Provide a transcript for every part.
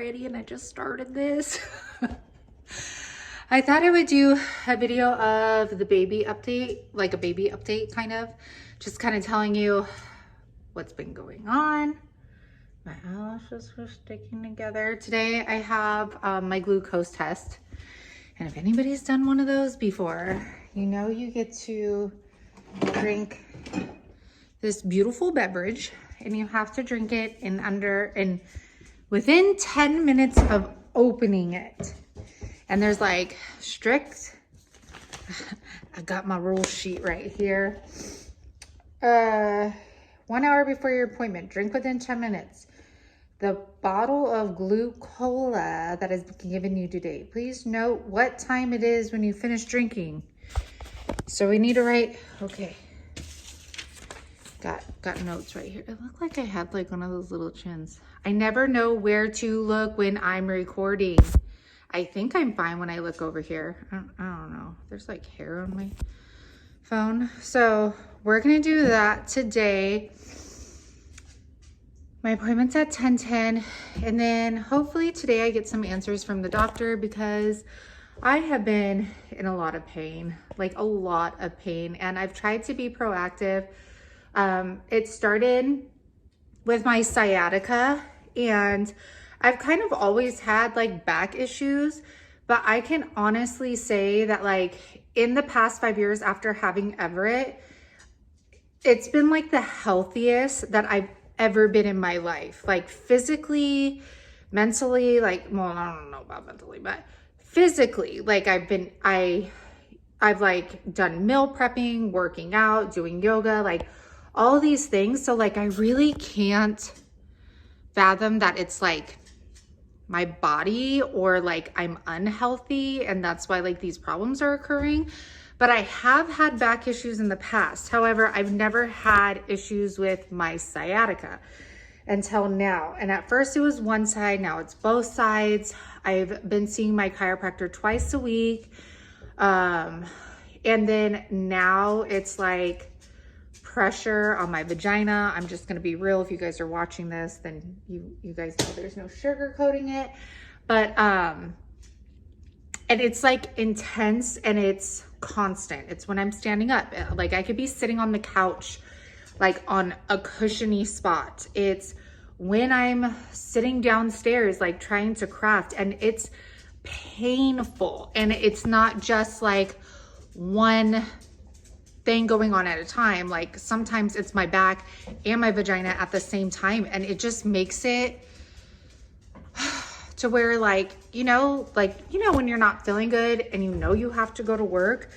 already and I just started this. I thought I would do a video of the baby update, like a baby update kind of, just kind of telling you what's been going on. My eyelashes are sticking together. Today I have my glucose test. And if anybody's done one of those before, you know you get to drink this beautiful beverage and you have to drink it in within 10 minutes of opening it. And there's like strict, I got my rule sheet right here. 1 hour before your appointment, drink within 10 minutes. The bottle of glucola that has been given you today. Please note what time it is when you finish drinking. So we need to write, okay. Got notes right here. It looked like I had like one of those little chins. I never know where to look when I'm recording. I think I'm fine when I look over here. I don't know. There's like hair on my phone. So we're gonna do that today. My appointment's at 10:10, and then hopefully today I get some answers from the doctor because I have been in a lot of pain, like a lot of pain, and I've tried to be proactive. It started with my sciatica, and I've kind of always had like back issues, but I can honestly say that like in the past 5 years after having Everett, it's been like the healthiest that I've ever been in my life. Like physically, mentally, like, well, I don't know about mentally, but physically, like I've like done meal prepping, working out, doing yoga, like all these things. So like, I really can't fathom that it's like my body or like I'm unhealthy and that's why like these problems are occurring. But I have had back issues in the past. However, I've never had issues with my sciatica until now. And at first it was one side, now it's both sides. I've been seeing my chiropractor twice a week. And then now it's like pressure on my vagina. I'm just gonna be real. If you guys are watching this, then you guys know there's no sugarcoating it. But, and it's like intense and it's constant. It's when I'm standing up. Like I could be sitting on the couch, like on a cushiony spot. It's when I'm sitting downstairs, like trying to craft, and it's painful. And it's not just like one thing going on at a time. Like sometimes it's my back and my vagina at the same time. And it just makes it to where like, when you're not feeling good and you have to go to work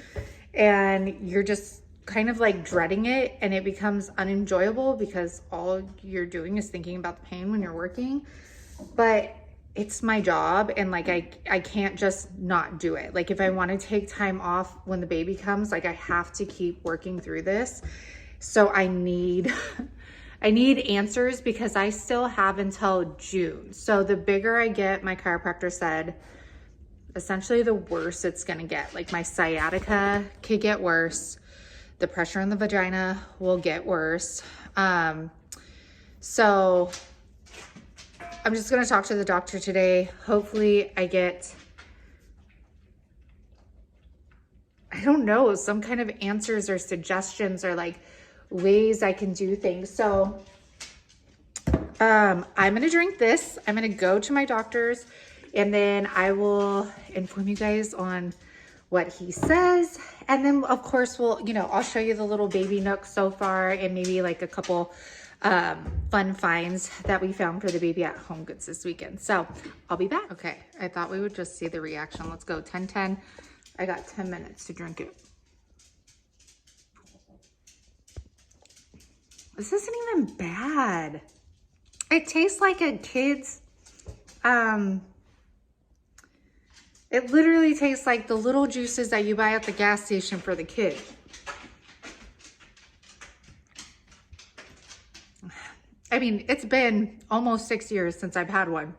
and you're just kind of like dreading it and it becomes unenjoyable because all you're doing is thinking about the pain when you're working. But it's my job and like I can't just not do it. Like if I want to take time off when the baby comes, like I have to keep working through this. So I need answers because I still have until June. So the bigger I get, my chiropractor said, essentially the worse it's gonna get. Like my sciatica could get worse. The pressure on the vagina will get worse. So I'm just gonna talk to the doctor today. Hopefully I get, I don't know, some kind of answers or suggestions or like ways I can do things. So I'm gonna drink this. I'm gonna go to my doctor's and then I will inform you guys on what he says. And then of course I'll show you the little baby nook so far and maybe like a couple fun finds that we found for the baby at Home Goods this weekend. So I'll be back. Okay, I thought we would just see the reaction. Let's go. 10:10. I got 10 minutes to drink it. This isn't even bad. It tastes like a kid's, it literally tastes like the little juices that you buy at the gas station for the kid. I mean, it's been almost 6 years since I've had one.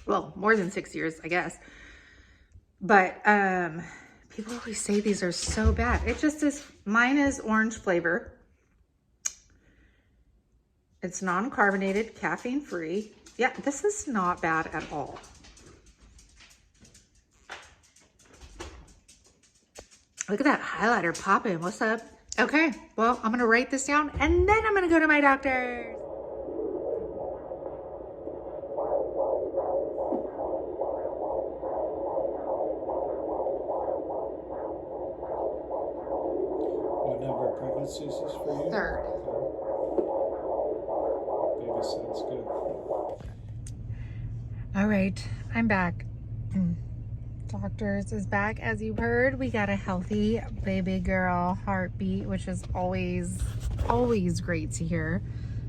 Well, more than 6 years, I guess. But people always say these are so bad. It just is, mine is orange flavor. It's non-carbonated, caffeine free. Yeah, this is not bad at all. Look at that highlighter popping. What's up? Okay, well, I'm gonna write this down and then I'm gonna go to my doctor. What number of pregnancies is this for you? Third. Baby sounds good. All right, I'm back. Doctors is back. As you heard, we got a healthy baby girl heartbeat, which is always great to hear.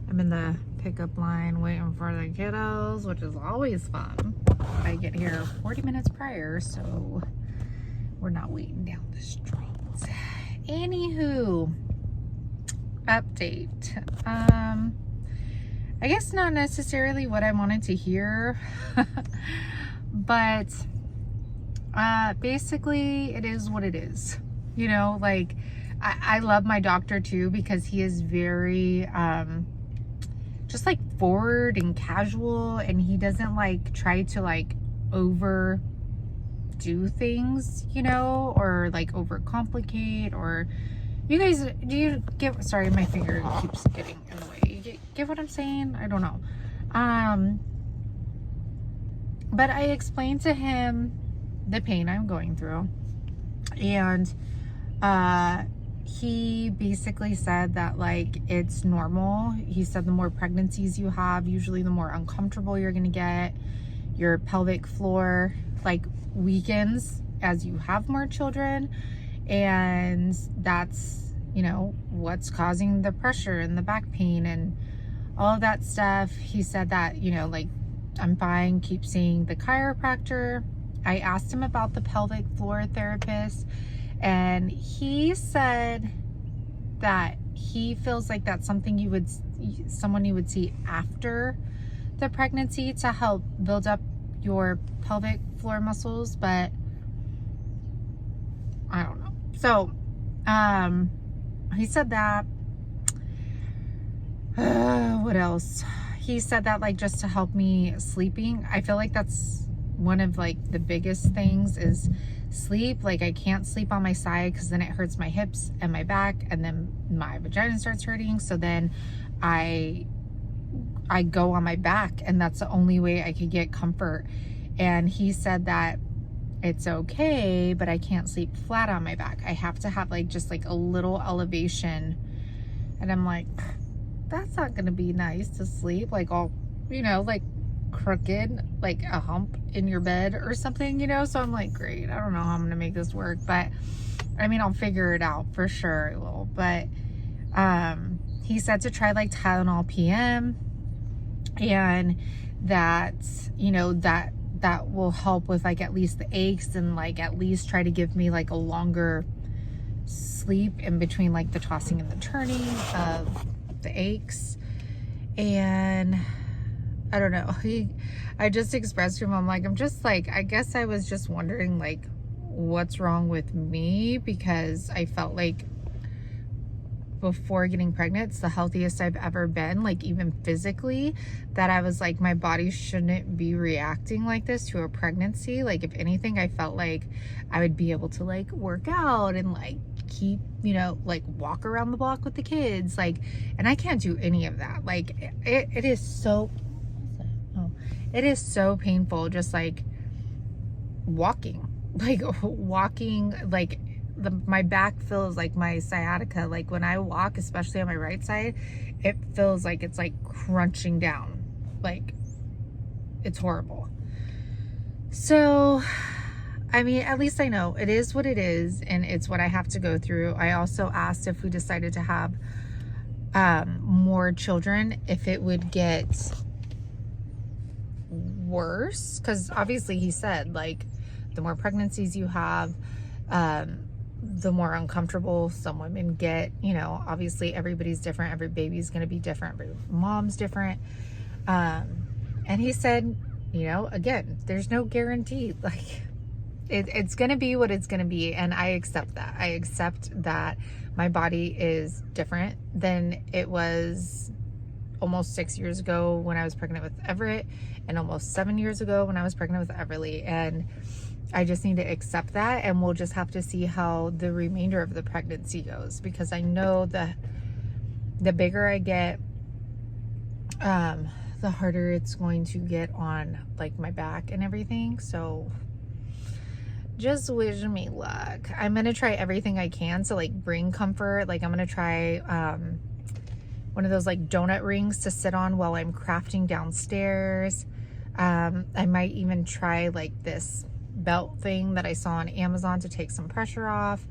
I'm in the pickup line waiting for the kiddos, which is always fun. I get here 40 minutes prior, so we're not waiting down the streets. Anywho, update. I guess not necessarily what I wanted to hear, but basically it is what it is. You know, like I love my doctor too, because he is very just like forward and casual, and he doesn't like try to like overdo things, you know, or like overcomplicate. Or you guys, do you get, sorry, my finger keeps getting in the way. You get what I'm saying? I don't know. But I explained to him the pain I'm going through, and he basically said that like it's normal. He said the more pregnancies you have, usually the more uncomfortable you're gonna get. Your pelvic floor like weakens as you have more children, and that's, you know, what's causing the pressure and the back pain and all of that stuff. He said that, you know, like I'm fine, keep seeing the chiropractor. I asked him about the pelvic floor therapist, and he said that he feels like that's something someone you would see after the pregnancy to help build up your pelvic floor muscles, but I don't know. So, he said that. What else? He said that like just to help me sleeping. I feel like that's one of like the biggest things is sleep. Like I can't sleep on my side because then it hurts my hips and my back, and then my vagina starts hurting. So then I go on my back, and that's the only way I could get comfort. And he said that it's okay, but I can't sleep flat on my back. I have to have like just like a little elevation. And I'm like, that's not gonna be nice to sleep like all, you know, like crooked, like a hump in your bed or something, you know. So I'm like, great, I don't know how I'm gonna make this work, but I mean, I'll figure it out for sure. I will. But he said to try like Tylenol PM, and that, you know, that will help with like at least the aches, and like at least try to give me like a longer sleep in between like the tossing and the turning of the aches. And I don't know, I just expressed to him, I'm like, I'm just like, I guess I was just wondering like what's wrong with me, because I felt like before getting pregnant, it's the healthiest I've ever been, like even physically, that I was like, my body shouldn't be reacting like this to a pregnancy. Like if anything, I felt like I would be able to like work out and like keep, you know, like walk around the block with the kids, like, and I can't do any of that. Like it is so, it is so painful just like walking, like my back feels like my sciatica. Like when I walk, especially on my right side, it feels like it's like crunching down. Like it's horrible. So, I mean, at least I know it is what it is, and it's what I have to go through. I also asked if we decided to have more children, if it would get worse, because obviously he said like the more pregnancies you have, the more uncomfortable some women get. You know, obviously everybody's different, every baby's going to be different, every mom's different. And he said, you know, again, there's no guarantee. Like it's going to be what it's going to be, and I accept that. I accept that my body is different than it was almost 6 years ago when I was pregnant with Everett, and almost 7 years ago when I was pregnant with Everly. And I just need to accept that, and we'll just have to see how the remainder of the pregnancy goes, because I know the bigger I get, the harder it's going to get on like my back and everything. So just wish me luck. I'm gonna try everything I can to like bring comfort. Like I'm gonna try one of those like donut rings to sit on while I'm crafting downstairs. I might even try like this belt thing that I saw on Amazon to take some pressure off.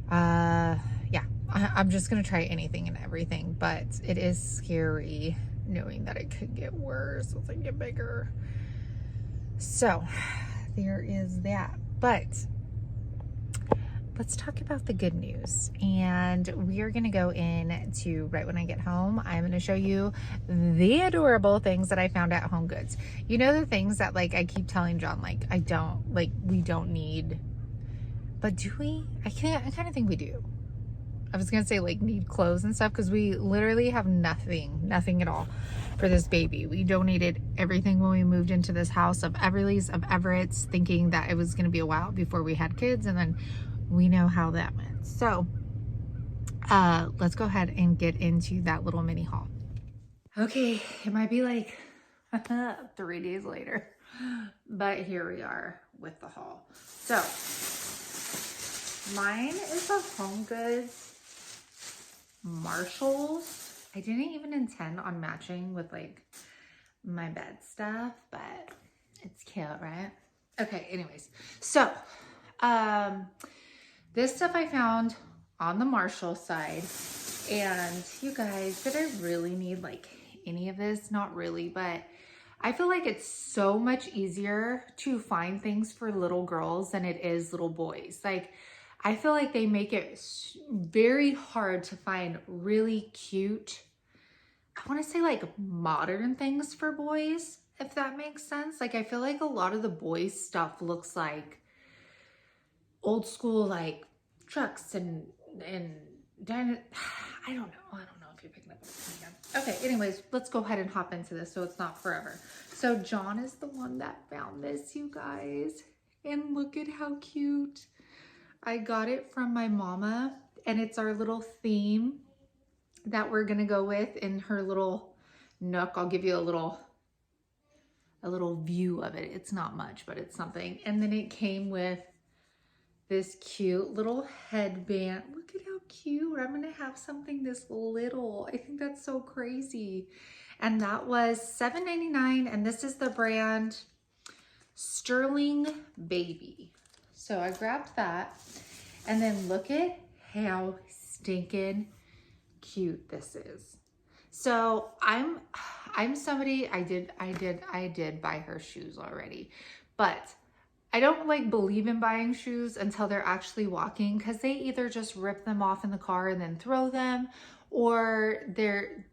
Yeah, I'm just gonna try anything and everything, but it is scary knowing that it could get worse as I get bigger. So there is that. But let's talk about the good news. And we are gonna go in to, right when I get home, I'm gonna show you the adorable things that I found at Home Goods. You know, the things that like I keep telling John, like we don't need, but do we? I kind of think we do. I was gonna say like need clothes and stuff, because we literally have nothing at all for this baby. We donated everything when we moved into this house of Everly's, of Everett's, thinking that it was gonna be a while before we had kids, and then we know how that went. So let's go ahead and get into that little mini haul. Okay, it might be like 3 days later, but here we are with the haul. So mine is a Home Goods Marshalls. I didn't even intend on matching with like my bed stuff, but it's cute, right? Okay, anyways, so this stuff I found on the Marshall side, and you guys, did I really need like any of this? Not really, but I feel like it's so much easier to find things for little girls than it is little boys. Like, I feel like they make it very hard to find really cute, I want to say like modern things for boys, if that makes sense. Like I feel like a lot of the boys stuff looks like old school, like trucks and I don't know if you're picking up again. Okay, anyways, let's go ahead and hop into this so it's not forever. So John is the one that found this, you guys, and look at how cute. I got it from my mama, and it's our little theme that we're gonna go with in her little nook. I'll give you a little view of it. It's not much, but it's something. And then it came with this cute little headband. Look at how cute. I'm gonna have something this little. I think that's so crazy. And that was $7.99, and this is the brand Sterling Baby. So I grabbed that, and then look at how stinking cute this is. So I'm somebody, I did buy her shoes already, but I don't like believe in buying shoes until they're actually walking, because they either just rip them off in the car and then throw them, or they're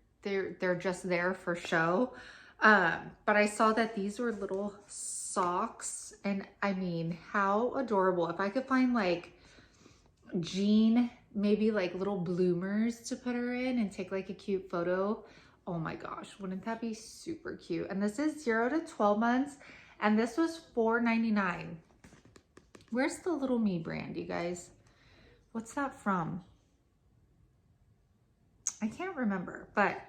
just there for show. But I saw that these were little socks, and I mean, how adorable. If I could find like Jean, maybe like little bloomers to put her in and take like a cute photo. Oh my gosh, wouldn't that be super cute? And this is 0 to 12 months, and this was $4.99. Where's the Little Me brand, you guys? What's that from? I can't remember, but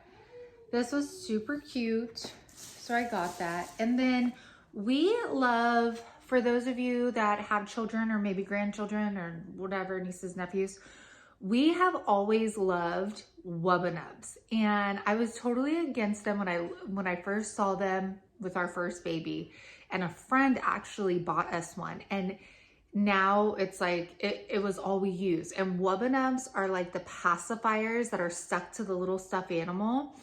this was super cute. So I got that. And then we love, for those of you that have children or maybe grandchildren or whatever, nieces, nephews, we have always loved Wubba Nubs. And I was totally against them when I first saw them with our first baby. And a friend actually bought us one. And now it's like, it was all we use. And Wubba Nubs are like the pacifiers that are stuck to the little stuffed animal.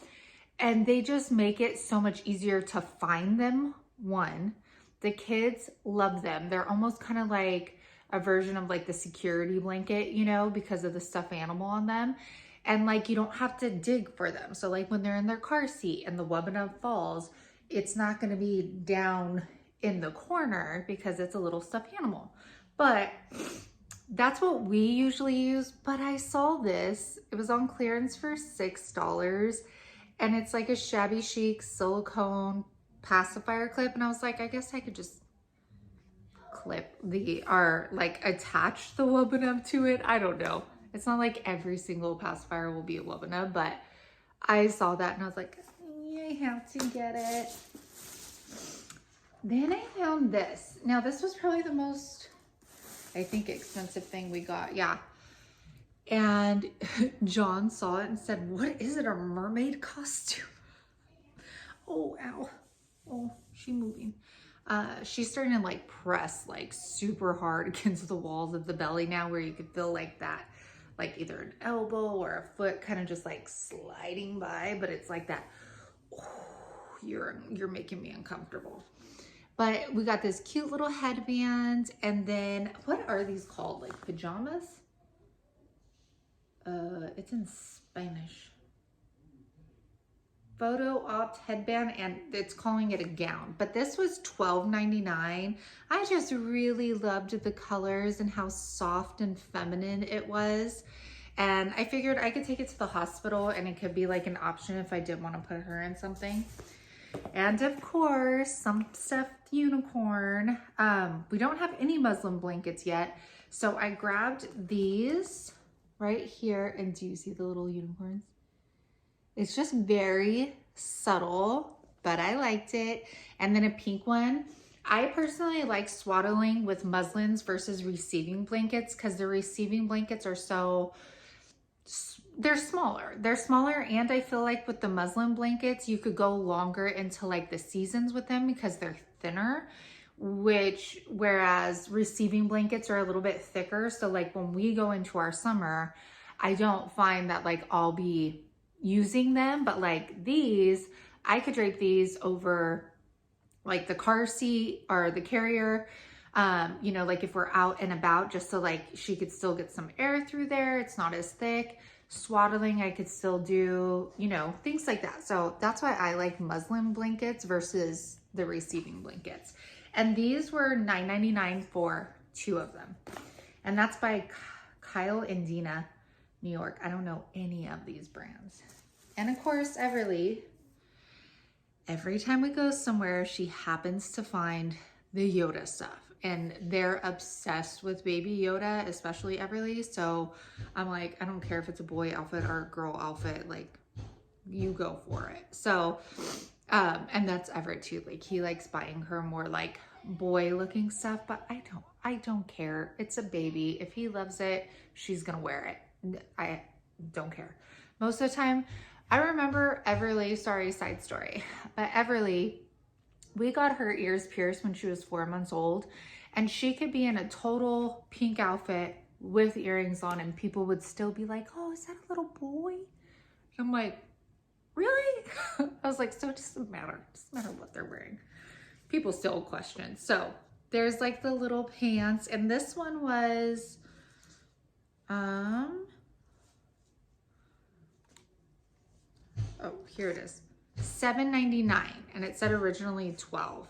And they just make it so much easier to find them. One, the kids love them. They're almost kind of like a version of like the security blanket, you know, because of the stuffed animal on them. And like, you don't have to dig for them. So like when they're in their car seat and the Wubba Nub falls, it's not going to be down in the corner because it's a little stuffed animal. But that's what we usually use. But I saw this, it was on clearance for $6. And it's like a shabby chic silicone pacifier clip. And I was like, I guess I could just clip or like attach the Wubba Nub to it. I don't know. It's not like every single pacifier will be a Wubba Nub, but I saw that and I was like, I have to get it. Then I found this. Now this was probably the most, I think, expensive thing we got. Yeah. And John saw it and said, what is it, a mermaid costume? Oh, ow. Oh, she's moving. She's starting to like press like super hard against the walls of the belly now, where you could feel like that, like either an elbow or a foot kind of just like sliding by, but it's like that, oh, you're making me uncomfortable. But we got this cute little headband, and then what are these called? Like pajamas? It's in Spanish. Photo opt headband, and it's calling it a gown, but this was $12.99. I just really loved the colors and how soft and feminine it was. And I figured I could take it to the hospital and it could be like an option if I did want to put her in something. And of course, some stuffed unicorn. We don't have any muslin blankets yet. So I grabbed these right here. And do you see the little unicorns? It's just very subtle, but I liked it. And then a pink one. I personally like swaddling with muslins versus receiving blankets because the receiving blankets are they're smaller. They're smaller, and I feel like with the muslin blankets, you could go longer into like the seasons with them because they're thinner, whereas receiving blankets are a little bit thicker. So like when we go into our summer, I don't find that like I'll be using them, but like these, I could drape these over like the car seat or the carrier, you know, like if we're out and about, just so like she could still get some air through there. It's not as thick. Swaddling, I could still do, you know, things like that. So that's why I like muslin blankets versus the receiving blankets. And these were $9.99 for 2 of them. And that's by Kyle and Dina, New York. I don't know any of these brands. And of course, Everly. Every time we go somewhere, she happens to find the Yoda stuff. And they're obsessed with Baby Yoda, especially Everly. So I'm like, I don't care if it's a boy outfit or a girl outfit, like you go for it. So, and that's Everett too. Like he likes buying her more like boy looking stuff, but I don't care. It's a baby. If he loves it, she's gonna wear it. I don't care. Most of the time, I remember Everly, sorry, side story, but Everly, we got her ears pierced when she was 4 months old, and she could be in a total pink outfit with earrings on and people would still be like, oh, is that a little boy? I'm like, really? I was like, so it doesn't matter. It doesn't matter what they're wearing. People still question. So there's like the little pants, and this one was, oh, here it is. $7.99, and it said originally $12.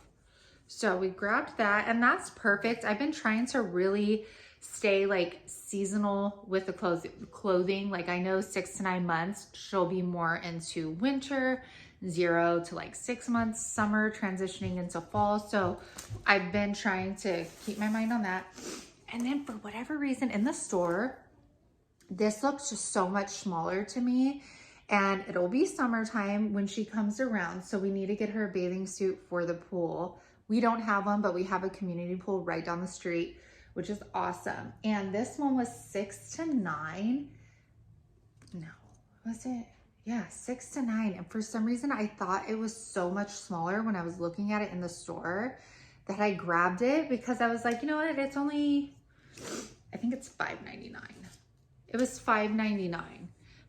So we grabbed that, and that's perfect. I've been trying to really stay like seasonal with the clothing. Like I know 6 to 9 months, she'll be more into winter, 0 to like 6 months, summer, transitioning into fall. So I've been trying to keep my mind on that. And then for whatever reason in the store, this looks just so much smaller to me. And it'll be summertime when she comes around. So we need to get her a bathing suit for the pool. We don't have one, but we have a community pool right down the street, which is awesome. And this one was 6 to 9. No, was it? Yeah, 6 to 9. And for some reason, I thought it was so much smaller when I was looking at it in the store that I grabbed it because I was like, you know what? It's only, I think it's $5.99. It was $5.99.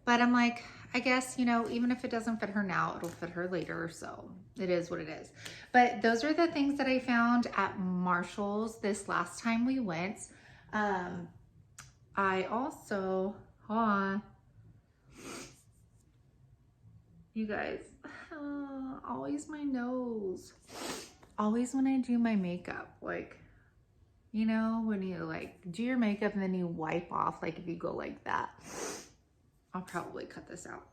But I'm like, I guess, you know, even if it doesn't fit her now, it'll fit her later. So it is what it is. But those are the things that I found at Marshall's this last time we went. I also, hold on. You guys, always my nose. Always when I do my makeup, like, you know, when you like do your makeup and then you wipe off, like if you go like that. I'll probably cut this out.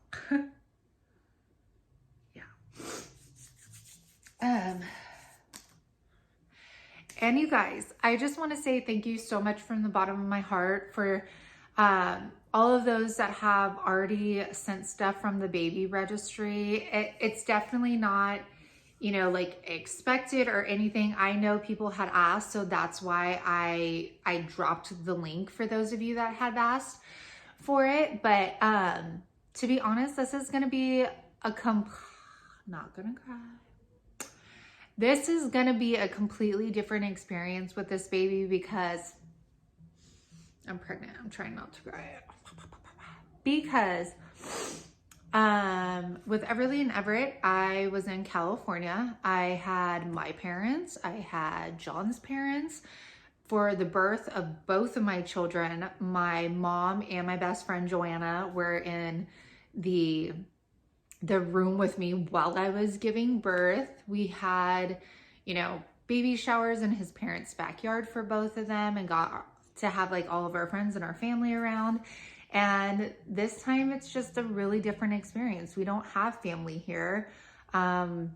And you guys, I just want to say thank you so much from the bottom of my heart for all of those that have already sent stuff from the baby registry. It's definitely not, you know, like expected or anything. I know people had asked, so that's why I dropped the link for those of you that had asked for it. But to be honest, this is going to be not gonna cry. This is going to be a completely different experience with this baby because I'm pregnant. I'm trying not to cry. Because with Everly and Everett, I was in California. I had my parents. I had John's parents. For the birth of both of my children, my mom and my best friend Joanna were in the room with me while I was giving birth. We had, you know, baby showers in his parents' backyard for both of them and got to have like all of our friends and our family around. And this time it's just a really different experience. We don't have family here. I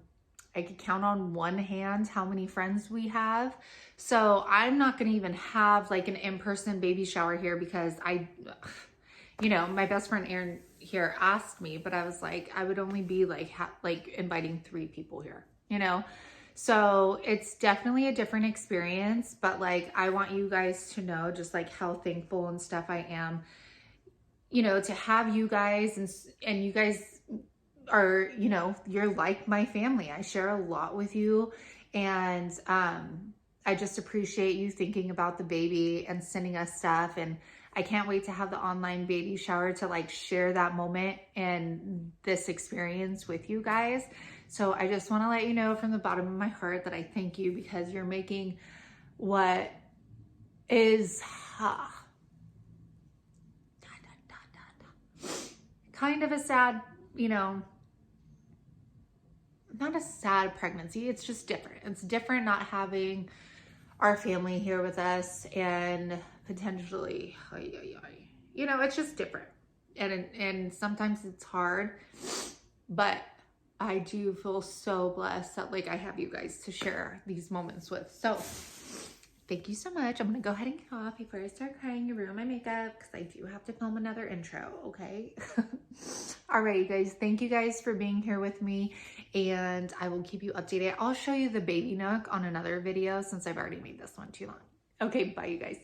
could count on one hand how many friends we have. So I'm not going to even have like an in-person baby shower here because you know, my best friend Erin here asked me, but I was like, I would only be like, inviting 3 people here, you know? So it's definitely a different experience, but like, I want you guys to know just like how thankful and stuff I am, you know, to have you guys and you guys are, you know, you're like my family. I share a lot with you, and I just appreciate you thinking about the baby and sending us stuff. And I can't wait to have the online baby shower to like share that moment and this experience with you guys. So I just want to let you know from the bottom of my heart that I thank you because you're making what is kind of a sad, you know, not a sad pregnancy. It's just different. It's different not having our family here with us and potentially, you know, it's just different. And sometimes it's hard, but I do feel so blessed that like I have you guys to share these moments with. So thank you so much. I'm gonna go ahead and get off before I start crying and ruin my makeup because I do have to film another intro, okay? All right, you guys, thank you guys for being here with me, and I will keep you updated. I'll show you the baby nook on another video since I've already made this one too long. Okay, bye you guys.